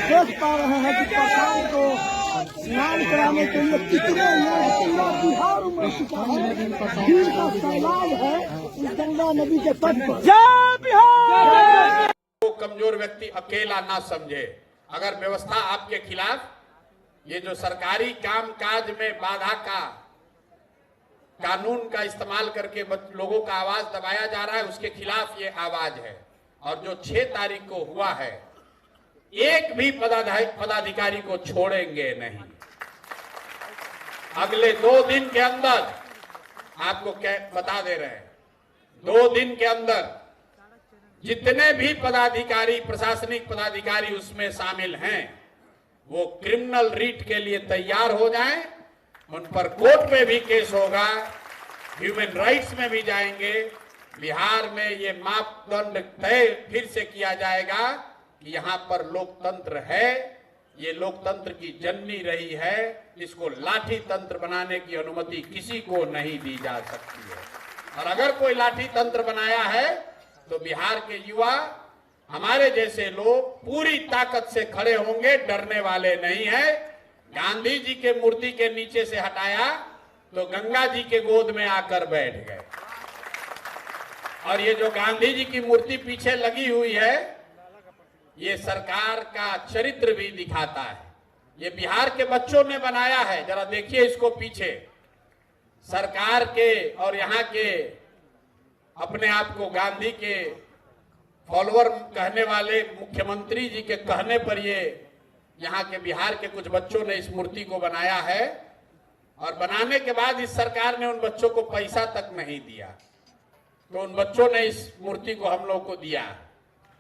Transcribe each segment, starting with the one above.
देख पा रहे हैं कि प्रशांत को स्नान कराने के लिए कितने लोग पूरा बिहार उमड़ चुका है। भीड़ का सैलाब है इस गंगा नदी के तट पर। जय बिहार। कमजोर व्यक्ति अकेला ना समझे। अगर व्यवस्था आपके खिलाफ, ये जो सरकारी काम काज में बाधा का कानून का इस्तेमाल करके लोगों का आवाज दबाया जा रहा है, उसके खिलाफ ये आवाज है। और जो 6 तारीख को हुआ है, एक भी पदाधिकारी को छोड़ेंगे नहीं। अगले 2 दिन के अंदर आपको क्या बता दे रहे हैं, 2 दिन के अंदर जितने भी पदाधिकारी, प्रशासनिक पदाधिकारी उसमें शामिल हैं, वो क्रिमिनल रीट के लिए तैयार हो जाएं। उन पर कोर्ट में भी केस होगा, ह्यूमन राइट्स में भी जाएंगे। बिहार में ये मापदंड तय फिर से किया जाएगा कि यहाँ पर लोकतंत्र है, ये लोकतंत्र की जननी रही है, इसको लाठी तंत्र बनाने की अनुमति किसी को नहीं दी जा सकती है। और अगर कोई लाठी तंत्र बनाया है तो बिहार के युवा, हमारे जैसे लोग पूरी ताकत से खड़े होंगे, डरने वाले नहीं है। गांधी जी के मूर्ति के नीचे से हटाया तो गंगा जी के गोद में आकर बैठ गए। और ये जो गांधी जी की मूर्ति पीछे लगी हुई है, ये सरकार का चरित्र भी दिखाता है। ये बिहार के बच्चों ने बनाया है, जरा देखिए इसको पीछे। सरकार के और यहाँ के अपने आप को गांधी के फॉलोअर कहने वाले मुख्यमंत्री जी के कहने पर ये यहाँ के बिहार के कुछ बच्चों ने इस मूर्ति को बनाया है। और बनाने के बाद इस सरकार ने उन बच्चों को पैसा तक नहीं दिया, तो उन बच्चों ने इस मूर्ति को हम लोग को दिया।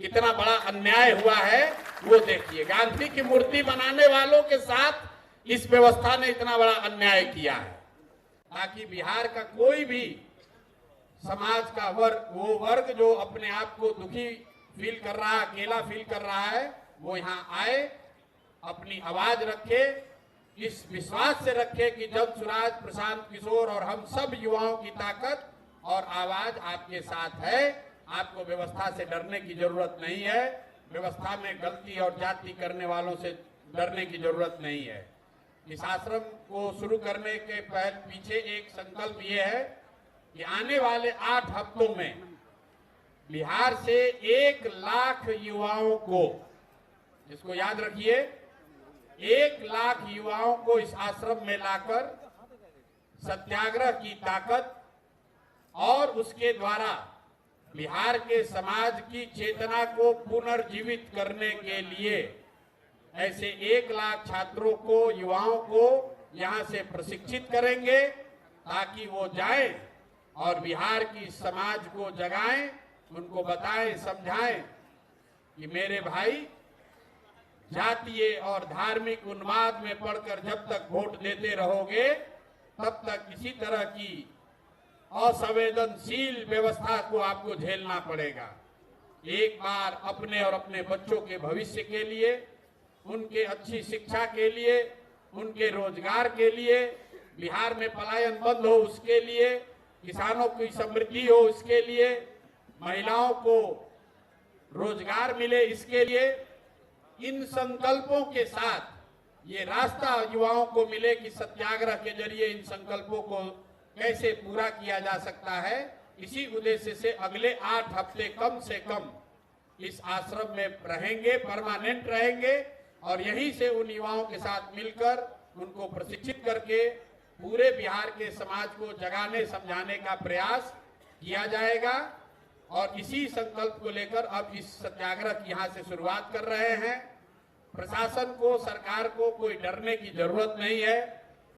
कितना बड़ा अन्याय हुआ है वो देखिए। गांधी की मूर्ति बनाने वालों के साथ इस व्यवस्था ने इतना बड़ा अन्याय किया है, ताकि बिहार का कोई भी समाज का वर्ग, वो वर्ग जो अपने आप को दुखी फील कर रहा है, अकेला फील कर रहा है, वो यहाँ आए, अपनी आवाज रखे, इस विश्वास से रखे कि जब सुराज, प्रशांत किशोर और हम सब युवाओं की ताकत और आवाज आपके साथ है। आपको व्यवस्था से डरने की जरूरत नहीं है, व्यवस्था में गलती और जाति करने वालों से डरने की जरूरत नहीं है। इस आश्रम को शुरू करने के पीछे एक संकल्प ये है कि आने वाले 8 हफ्तों में बिहार से 1 लाख युवाओं को, इसको याद रखिए, 1 लाख युवाओं को इस आश्रम में लाकर सत्याग्रह की ताकत और उसके द्वारा बिहार के समाज की चेतना को पुनर्जीवित करने के लिए ऐसे 1 लाख छात्रों को, युवाओं को यहाँ से प्रशिक्षित करेंगे, ताकि वो जाएं और बिहार की समाज को जगाएं, उनको बताएं, समझाएं कि मेरे भाई, जातीय और धार्मिक उन्माद में पड़कर जब तक वोट देते रहोगे, तब तक इसी तरह की असंवेदनशील व्यवस्था को आपको झेलना पड़ेगा। एक बार अपने और अपने बच्चों के भविष्य के लिए, उनके अच्छी शिक्षा के लिए, उनके रोजगार के लिए, बिहार में पलायन बंद हो उसके लिए, किसानों की समृद्धि हो उसके लिए, महिलाओं को रोजगार मिले इसके लिए, इन संकल्पों के साथ ये रास्ता युवाओं को मिले कि सत्याग्रह के जरिए इन संकल्पों को कैसे पूरा किया जा सकता है। इसी उद्देश्य से अगले 8 हफ्ते कम से कम इस आश्रम में रहेंगे, परमानेंट रहेंगे, और यहीं से उन युवाओं के साथ मिलकर उनको प्रशिक्षित करके पूरे बिहार के समाज को जगाने, समझाने का प्रयास किया जाएगा। और इसी संकल्प को लेकर अब इस सत्याग्रह की यहाँ से शुरुआत कर रहे हैं। प्रशासन को, सरकार को कोई डरने की जरूरत नहीं है।